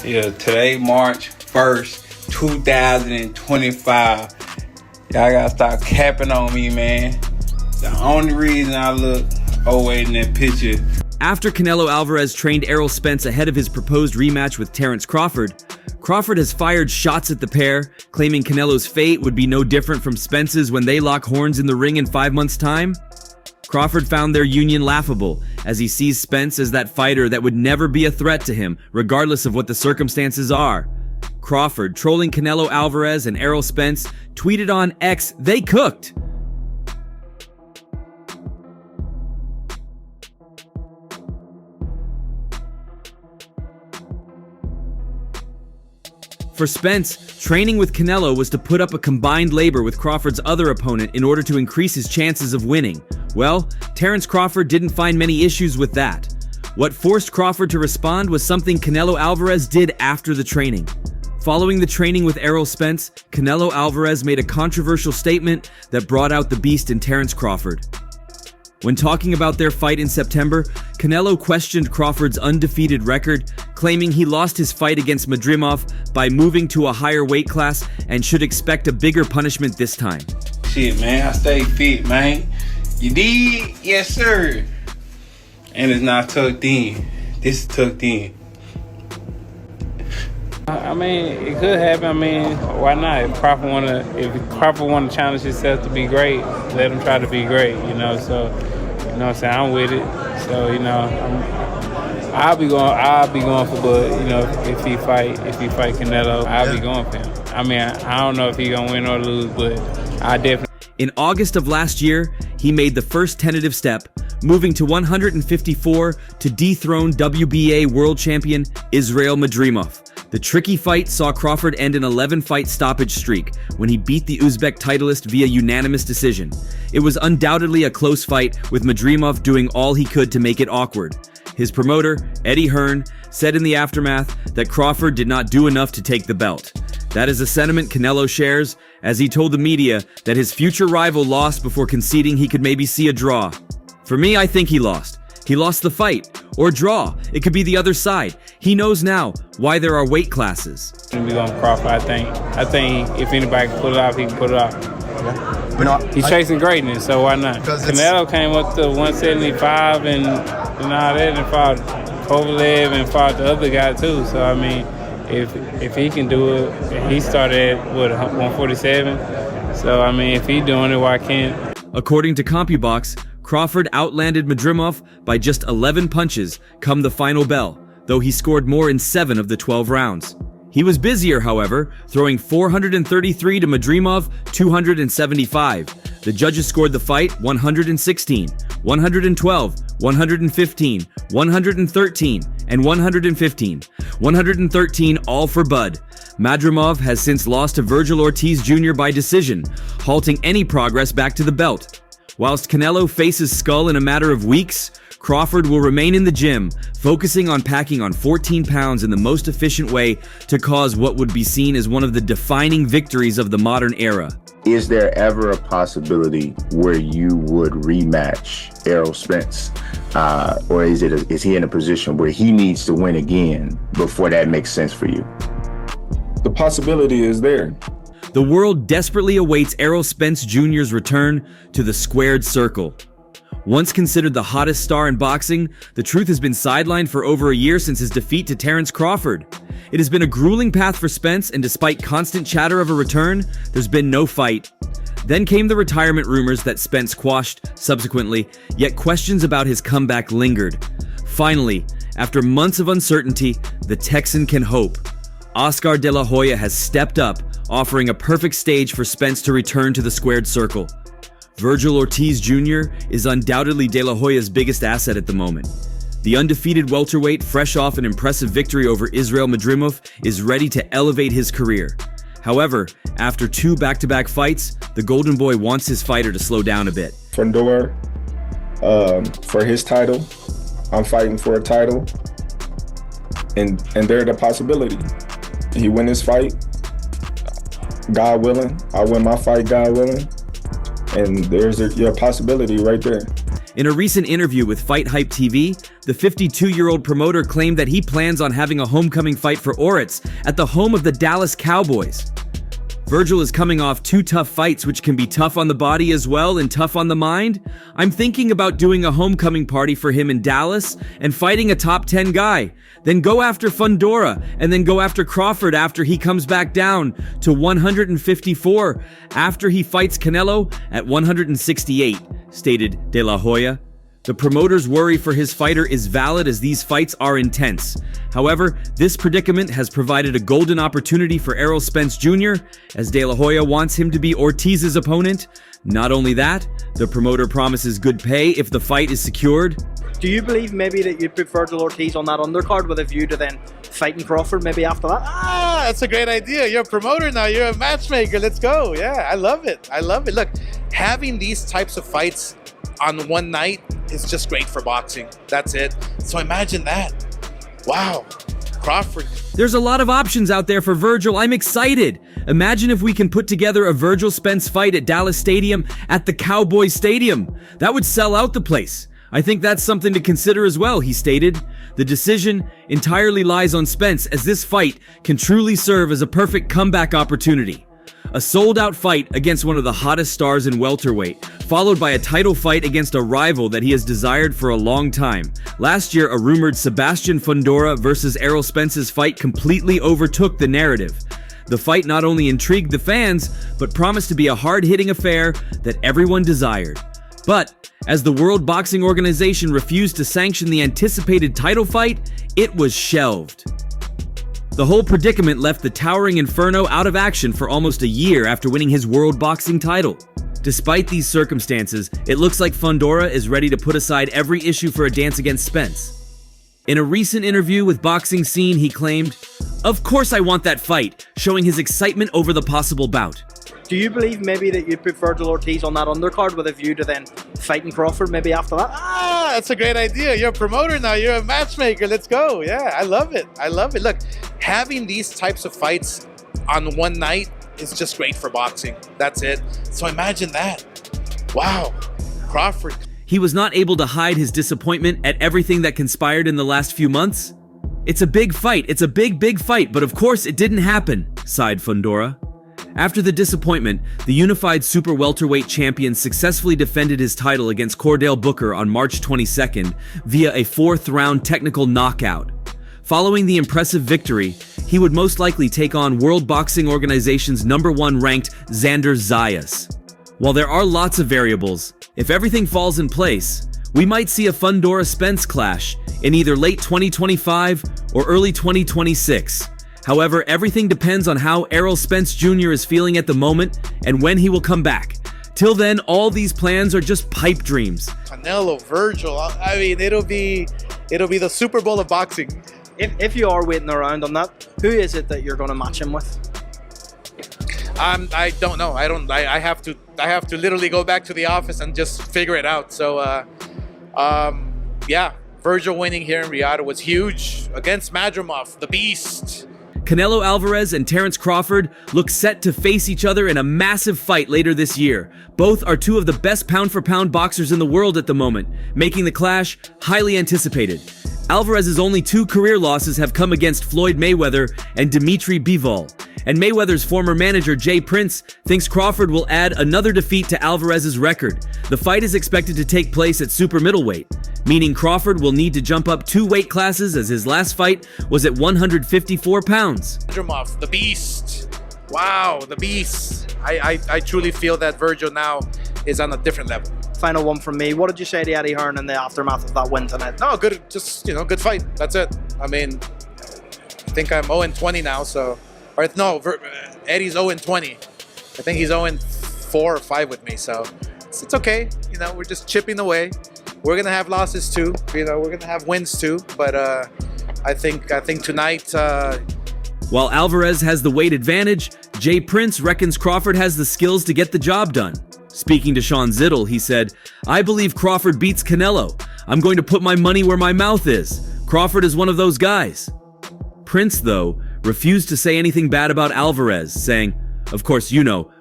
Yeah, today, March 1st, 2025. Y'all gotta stop capping on me, man. The only reason I look overweight in that picture. After Canelo Alvarez trained Errol Spence ahead of his proposed rematch with Terence Crawford, Crawford has fired shots at the pair, claiming Canelo's fate would be no different from Spence's when they lock horns in the ring in 5 months' time. Crawford found their union laughable, as he sees Spence as that fighter that would never be a threat to him, regardless of what the circumstances are. Crawford, trolling Canelo Alvarez and Errol Spence, tweeted on X, "They cooked!" For Spence, training with Canelo was to put up a combined labor with Crawford's other opponent in order to increase his chances of winning. Well, Terence Crawford didn't find many issues with that. What forced Crawford to respond was something Canelo Alvarez did after the training. Following the training with Errol Spence, Canelo Alvarez made a controversial statement that brought out the beast in Terence Crawford. When talking about their fight in September, Canelo questioned Crawford's undefeated record, claiming he lost his fight against Madrimov by moving to a higher weight class and should expect a bigger punishment this time. Shit, man, I stay fit, man. You did? Yes, sir. And it's not tucked in. This is tucked in. I mean, it could happen. I mean, why not? If Crawford wanna challenge himself to be great, let him try to be great. So you know what I'm saying, I'm with it. So I'll be going for Bud. If he fight Canelo, I'll be going for him. I mean, I don't know if he gonna win or lose, but I definitely. In August of last year, he made the first tentative step, moving to 154 to dethrone WBA world champion Israel Madrimov. The tricky fight saw Crawford end an 11-fight stoppage streak when he beat the Uzbek titleist via unanimous decision. It was undoubtedly a close fight, with Madrimov doing all he could to make it awkward. His promoter, Eddie Hearn, said in the aftermath that Crawford did not do enough to take the belt. That is a sentiment Canelo shares, as he told the media that his future rival lost before conceding he could maybe see a draw. For me, I think he lost. He lost the fight. Or draw. It could be the other side. He knows now why there are weight classes. We going Crawford, I think if anybody can pull it off, he can pull it off. Yeah. He's chasing greatness, so why not? Canelo came up to 175 and all that, and fought Kovalev and fought the other guy too. So I mean, if he can do it, he started at 147. So I mean, if he's doing it, why can't? According to CompuBox, Crawford outlanded Madrimov by just 11 punches come the final bell, though he scored more in 7 of the 12 rounds. He was busier, however, throwing 433 to Madrimov, 275. The judges scored the fight 116, 112, 115, 113, and 115. 113 all for Bud. Madrimov has since lost to Virgil Ortiz Jr. by decision, halting any progress back to the belt. Whilst Canelo faces Skull in a matter of weeks, Crawford will remain in the gym, focusing on packing on 14 pounds in the most efficient way to cause what would be seen as one of the defining victories of the modern era. Is there ever a possibility where you would rematch Errol Spence? Or is he in a position where he needs to win again before that makes sense for you? The possibility is there. The world desperately awaits Errol Spence Jr.'s return to the squared circle. Once considered the hottest star in boxing, the truth has been sidelined for over a year since his defeat to Terence Crawford. It has been a grueling path for Spence, and despite constant chatter of a return, there's been no fight. Then came the retirement rumors that Spence quashed subsequently, yet questions about his comeback lingered. Finally, after months of uncertainty, the Texan can hope. Oscar De La Hoya has stepped up, offering a perfect stage for Spence to return to the squared circle. Virgil Ortiz Jr. is undoubtedly De La Hoya's biggest asset at the moment. The undefeated welterweight, fresh off an impressive victory over Israel Madrimov, is ready to elevate his career. However, after 2 back-to-back fights, the Golden Boy wants his fighter to slow down a bit. Fedor, for his title, I'm fighting for a title, and there's the possibility. He win his fight, God willing. I win my fight, God willing. And there's your possibility right there. In a recent interview with Fight Hype TV, the 52-year-old promoter claimed that he plans on having a homecoming fight for Oritz at the home of the Dallas Cowboys. Virgil is coming off 2 tough fights, which can be tough on the body as well and tough on the mind. I'm thinking about doing a homecoming party for him in Dallas and fighting a top 10 guy. Then go after Fundora and then go after Crawford after he comes back down to 154 after he fights Canelo at 168, stated De La Hoya. The promoter's worry for his fighter is valid as these fights are intense. However, this predicament has provided a golden opportunity for Errol Spence Jr., as De La Hoya wants him to be Ortiz's opponent. Not only that, the promoter promises good pay if the fight is secured. Do you believe maybe that you'd put Virgil Ortiz on that undercard with a view to then fighting Crawford maybe after that? That's a great idea. You're a promoter now. You're a matchmaker. Let's go. Yeah, I love it. I love it. Look, having these types of fights on one night is just great for boxing. That's it. So imagine that. Wow. Crawford. There's a lot of options out there for Virgil. I'm excited. Imagine if we can put together a Virgil Spence fight at Dallas Stadium at the Cowboys Stadium. That would sell out the place. I think that's something to consider as well, he stated. The decision entirely lies on Spence, as this fight can truly serve as a perfect comeback opportunity. A sold-out fight against one of the hottest stars in welterweight, followed by a title fight against a rival that he has desired for a long time. Last year, a rumored Sebastian Fundora versus Errol Spence's fight completely overtook the narrative. The fight not only intrigued the fans, but promised to be a hard-hitting affair that everyone desired. But as the World Boxing Organization refused to sanction the anticipated title fight, it was shelved. The whole predicament left the towering Inferno out of action for almost a year after winning his world boxing title. Despite these circumstances, it looks like Fundora is ready to put aside every issue for a dance against Spence. In a recent interview with Boxing Scene, he claimed, "Of course I want that fight," showing his excitement over the possible bout. Do you believe maybe that you'd put Virgil Ortiz on that undercard with a view to then fighting Crawford maybe after that? That's a great idea. You're a promoter now. You're a matchmaker. Let's go. Yeah, I love it. I love it. Look, having these types of fights on one night is just great for boxing. That's it. So imagine that. Wow. Crawford. He was not able to hide his disappointment at everything that conspired in the last few months. It's a big fight. It's a big fight, but of course it didn't happen, sighed Fundora. After the disappointment, the unified super welterweight champion successfully defended his title against Cordell Booker on March 22nd via a 4th-round technical knockout. Following the impressive victory, he would most likely take on World Boxing Organization's #1 ranked Xander Zayas. While there are lots of variables, if everything falls in place, we might see a Fundora-Spence clash in either late 2025 or early 2026. However, everything depends on how Errol Spence Jr. is feeling at the moment and when he will come back. Till then, all these plans are just pipe dreams. Canelo, Virgil. I mean, it'll be the Super Bowl of boxing. If you are waiting around on that, who is it that you're going to match him with? I don't know. I have to literally go back to the office and just figure it out. So, yeah, Virgil winning here in Riyadh was huge against Madrimov, the Beast. Canelo Alvarez and Terence Crawford look set to face each other in a massive fight later this year. Both are 2 of the best pound-for-pound boxers in the world at the moment, making the clash highly anticipated. Alvarez's only 2 career losses have come against Floyd Mayweather and Dimitri Bivol. And Mayweather's former manager, Jay Prince, thinks Crawford will add another defeat to Alvarez's record. The fight is expected to take place at super middleweight, meaning Crawford will need to jump up 2 weight classes as his last fight was at 154 pounds. Madrimov, the Beast. Wow, the Beast. I truly feel that Virgil now is on a different level. Final one from me. What did you say to Eddie Hearn in the aftermath of that win tonight? No, good, just, good fight. That's it. I mean, I think I'm 0-20 now, so... Or no, Eddie's 0-20. I think he's 0-4 or 5 with me, so it's okay. We're just chipping away. We're gonna have losses too. We're gonna have wins too. But I think tonight. While Alvarez has the weight advantage, Jay Prince reckons Crawford has the skills to get the job done. Speaking to Sean Zittel, he said, "I believe Crawford beats Canelo. I'm going to put my money where my mouth is. Crawford is one of those guys." Prince, though, refused to say anything bad about Alvarez, saying, "Of course,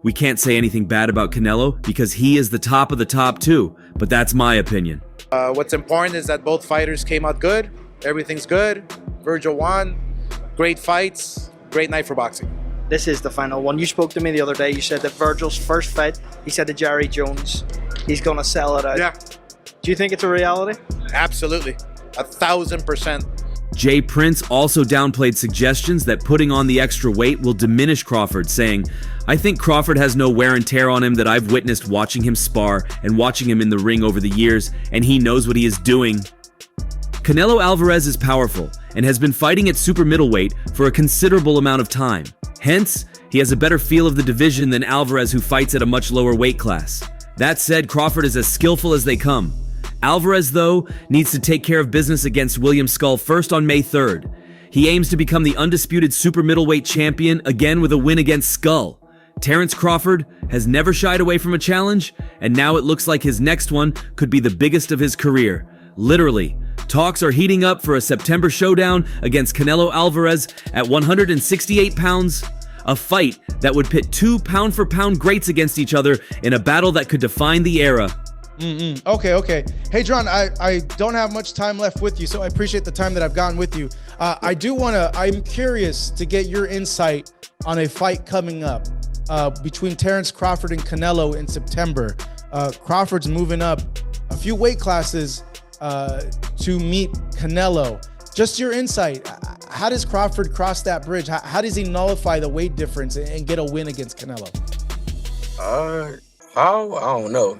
we can't say anything bad about Canelo because he is the top of the top too. but that's my opinion. What's important is that both fighters came out good. Everything's good. Virgil won. Great fights. Great night for boxing. This is the final one. You spoke to me the other day. You said that Virgil's first fight, he said to Jerry Jones, he's going to sell it out. Yeah. Do you think it's a reality? Absolutely. 1,000%. Jay Prince also downplayed suggestions that putting on the extra weight will diminish Crawford, saying, "I think Crawford has no wear and tear on him that I've witnessed watching him spar and watching him in the ring over the years, and he knows what he is doing." Canelo Alvarez is powerful and has been fighting at super middleweight for a considerable amount of time. Hence, he has a better feel of the division than Alvarez, who fights at a much lower weight class. That said, Crawford is as skillful as they come. Alvarez, though, needs to take care of business against William Skull first on May 3rd. He aims to become the undisputed super middleweight champion again with a win against Skull. Terence Crawford has never shied away from a challenge, and now it looks like his next one could be the biggest of his career. Literally, talks are heating up for a September showdown against Canelo Alvarez at 168 pounds, a fight that would pit two pound-for-pound greats against each other in a battle that could define the era. Okay. Hey, John, I don't have much time left with you, so I appreciate the time that I've gotten with you. I'm curious to get your insight on a fight coming up between Terence Crawford and Canelo in September. Crawford's moving up a few weight classes to meet Canelo. Just your insight. How does Crawford cross that bridge? How does he nullify the weight difference and get a win against Canelo? I don't know.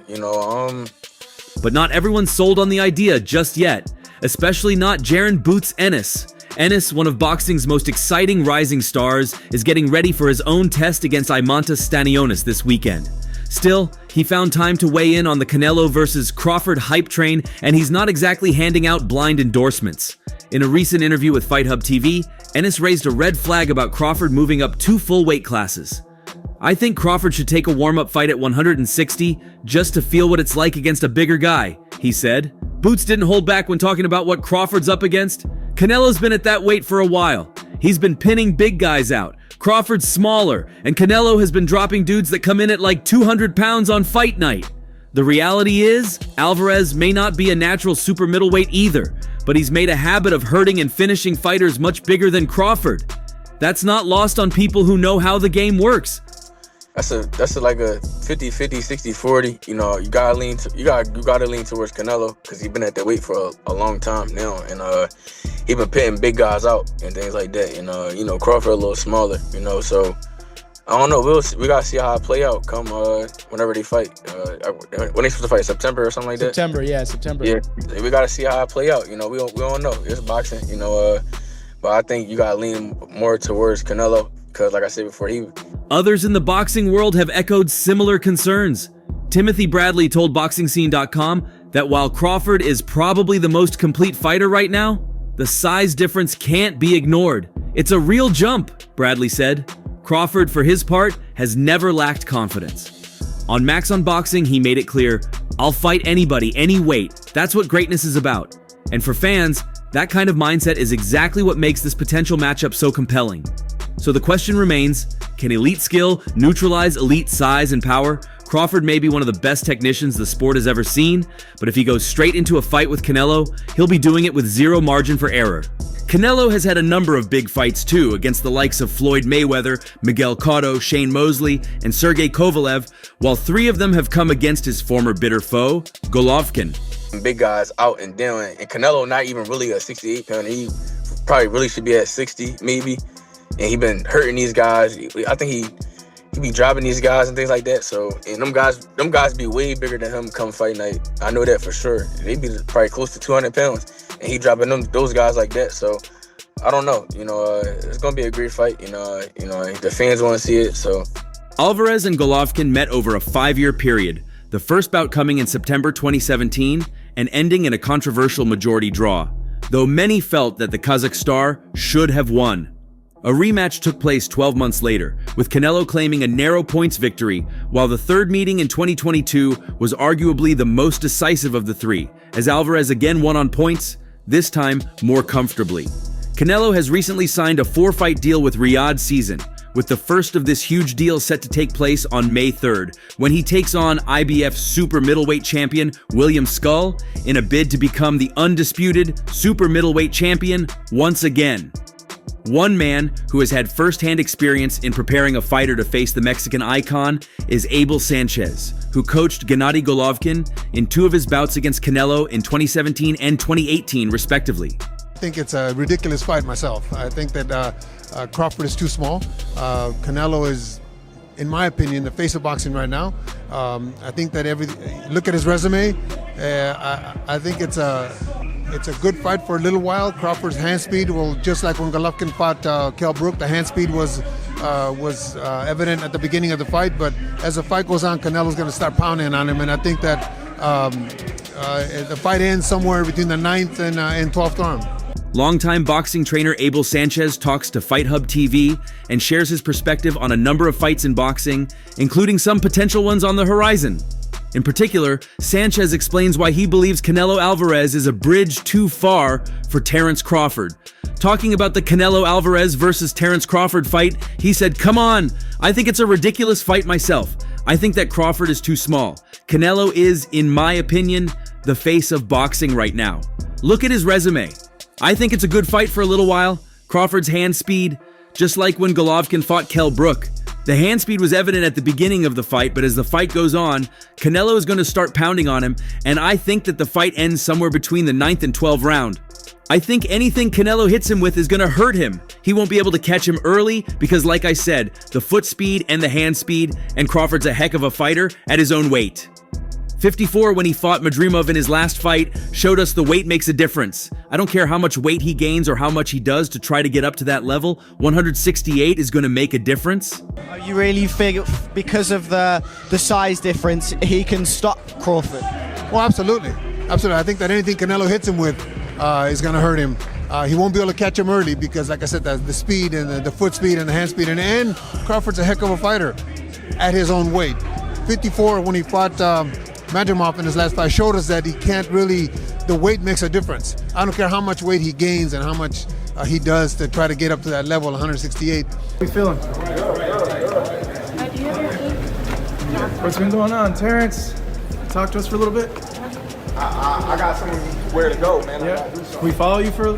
But not everyone's sold on the idea just yet, especially not Jaron Boots Ennis. Ennis, one of boxing's most exciting rising stars, is getting ready for his own test against Imantas Stanionis this weekend. Still, he found time to weigh in on the Canelo versus Crawford hype train, and he's not exactly handing out blind endorsements. In a recent interview with Fight Hub TV, Ennis raised a red flag about Crawford moving up 2 full weight classes. "I think Crawford should take a warm-up fight at 160 just to feel what it's like against a bigger guy," he said. Boots didn't hold back when talking about what Crawford's up against. Canelo's been at that weight for a while. He's been pinning big guys out. Crawford's smaller, and Canelo has been dropping dudes that come in at like 200 pounds on fight night. The reality is, Alvarez may not be a natural super middleweight either, but he's made a habit of hurting and finishing fighters much bigger than Crawford. That's not lost on people who know how the game works. That's like a 50-50, 60-40. You gotta lean towards Canelo because he's been at that weight for a long time now, and he been pitting big guys out and things like that. And Crawford a little smaller. So I don't know. We gotta see how it play out come whenever they fight. When they supposed to fight, September or something like that. September. Yeah, we gotta see how it play out. We don't know. It's boxing. But I think you gotta lean more towards Canelo. Because, like I said before, Others in the boxing world have echoed similar concerns. Timothy Bradley told BoxingScene.com that while Crawford is probably the most complete fighter right now, the size difference can't be ignored. "It's a real jump," Bradley said. Crawford, for his part, has never lacked confidence. On Max on Boxing, he made it clear, "I'll fight anybody, any weight. That's what greatness is about." And for fans, that kind of mindset is exactly what makes this potential matchup so compelling. So the question remains, can elite skill neutralize elite size and power? Crawford may be one of the best technicians the sport has ever seen, but if he goes straight into a fight with Canelo, he'll be doing it with zero margin for error. Canelo has had a number of big fights too, against the likes of Floyd Mayweather, Miguel Cotto, Shane Mosley, and Sergey Kovalev, while 3 of them have come against his former bitter foe, Golovkin. Big guys out and down, and Canelo not even really a 68 pounder. He probably really should be at 60 maybe. And he been hurting these guys. I think he be dropping these guys and things like that. So, and them guys be way bigger than him come fight night. I know that for sure. They be probably close to 200 pounds, and he dropping those guys like that. So, I don't know. It's gonna be a great fight. The fans want to see it. So, Alvarez and Golovkin met over a 5-year period. The first bout coming in September 2017 and ending in a controversial majority draw, though many felt that the Kazakh star should have won. A rematch took place 12 months later, with Canelo claiming a narrow points victory, while the third meeting in 2022 was arguably the most decisive of the 3, as Alvarez again won on points, this time more comfortably. Canelo has recently signed a 4-fight deal with Riyadh Season, with the first of this huge deal set to take place on May 3rd, when he takes on IBF super middleweight champion William Skull in a bid to become the undisputed super middleweight champion once again. One man who has had first-hand experience in preparing a fighter to face the Mexican icon is Errol Spence, who coached Gennady Golovkin in 2 of his bouts against Canelo in 2017 and 2018, respectively. I think it's a ridiculous fight myself. I think that Crawford is too small. Canelo is, in my opinion, the face of boxing right now. I think that look at his resume. I think it's a good fight for a little while. Crawford's hand speed will, just like when Golovkin fought Kell Brook, the hand speed was evident at the beginning of the fight. But as the fight goes on, Canelo's going to start pounding on him, and I think that the fight ends somewhere between the 9th and 12th round. Longtime boxing trainer Errol Spence talks to Fight Hub TV and shares his perspective on a number of fights in boxing, including some potential ones on the horizon. In particular, Sanchez explains why he believes Canelo Alvarez is a bridge too far for Terence Crawford. Talking about the Canelo Alvarez versus Terence Crawford fight, he said, "Come on, I think it's a ridiculous fight myself. I think that Crawford is too small. Canelo is, in my opinion, the face of boxing right now. Look at his resume. I think it's a good fight for a little while. Crawford's hand speed, just like when Golovkin fought Kell Brook. The hand speed was evident at the beginning of the fight, but as the fight goes on, Canelo is going to start pounding on him, and I think that the fight ends somewhere between the 9th and 12th round. I think anything Canelo hits him with is going to hurt him. He won't be able to catch him early because, like I said, the foot speed and the hand speed, and Crawford's a heck of a fighter at his own weight. 54, when he fought Madrimov in his last fight, showed us the weight makes a difference. I don't care how much weight he gains or how much he does to try to get up to that level. 168 is going to make a difference. You really think because of the size difference, he can stop Crawford? Well, absolutely. Absolutely. I think that anything Canelo hits him with is going to hurt him. He won't be able to catch him early because, like I said, the speed and the foot speed and the hand speed. And Crawford's a heck of a fighter at his own weight. 54, when he fought Madrimov in his last fight, showed us that he can't really, the weight makes a difference. I don't care how much weight he gains and how much he does to try to get up to that level, 168. How you feeling? What's been going on, Terence? Talk to us for a little bit. I got somewhere to go, man. Yeah. Can we follow you for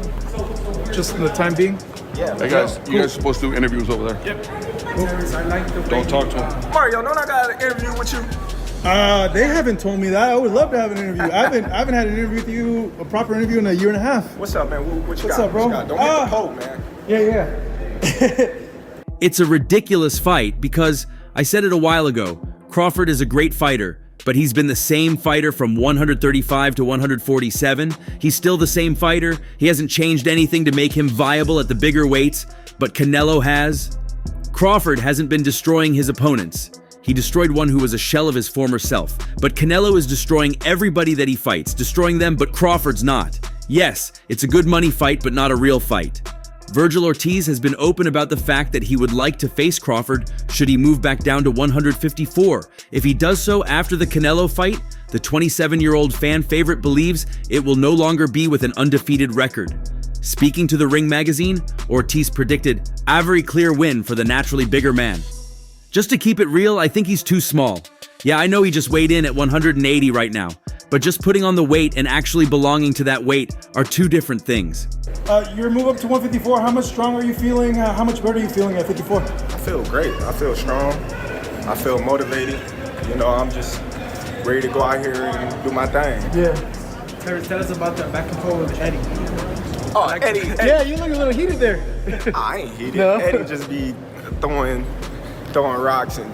just the time being? Yeah. Hey guys, you guys are supposed to do interviews over there. Yep. Terence, I like the way Don't talk to him. Mario, don't I got an interview with you? They haven't told me that. I would love to have an interview. I haven't had an interview with you, a proper interview, in a year and a half. What's up, man? What you What's got? up, bro? Don't get the poke, man. Yeah. It's a ridiculous fight because, I said it a while ago, Crawford is a great fighter, but he's been the same fighter from 135 to 147. He's still the same fighter. He hasn't changed anything to make him viable at the bigger weights, but Canelo has. Crawford hasn't been destroying his opponents. He destroyed one who was a shell of his former self. But Canelo is destroying everybody that he fights, destroying them, but Crawford's not. Yes, it's a good money fight, but not a real fight. Vergil Ortiz has been open about the fact that he would like to face Crawford should he move back down to 154. If he does so after the Canelo fight, the 27-year-old fan favorite believes it will no longer be with an undefeated record. Speaking to the Ring magazine, Ortiz predicted a very clear win for the naturally bigger man. Just to keep it real, I think he's too small. Yeah, I know he just weighed in at 180 right now, but just putting on the weight and actually belonging to that weight are two different things. Your move up to 154, how much stronger are you feeling? How much better are you feeling at 54? I feel great. I feel strong. I feel motivated. You know, I'm just ready to go out here and do my thing. Yeah. Terence, tell us about that back and forth with Eddie. Oh, Eddie. Yeah, you look a little heated there. I ain't heated. No? Eddie just be throwing rocks and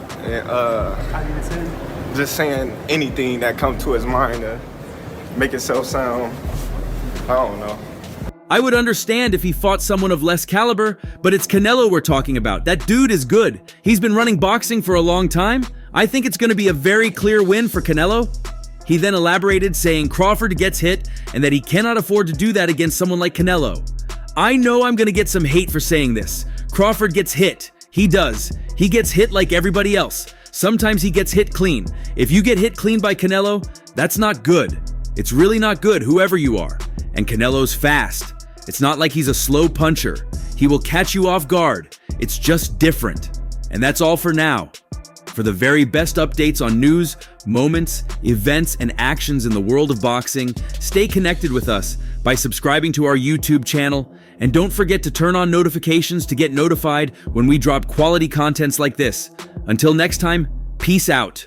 just saying anything that comes to his mind to make himself sound, I don't know. I would understand if he fought someone of less caliber, but it's Canelo we're talking about. That dude is good. He's been running boxing for a long time. I think it's going to be a very clear win for Canelo. He then elaborated, saying Crawford gets hit and that he cannot afford to do that against someone like Canelo. I know I'm going to get some hate for saying this. Crawford gets hit. He does. He gets hit like everybody else. Sometimes he gets hit clean. If you get hit clean by Canelo, that's not good. It's really not good, whoever you are. And Canelo's fast. It's not like he's a slow puncher. He will catch you off guard. It's just different. And that's all for now. For the very best updates on news, moments, events, and actions in the world of boxing, stay connected with us by subscribing to our YouTube channel, and don't forget to turn on notifications to get notified when we drop quality contents like this. Until next time, peace out.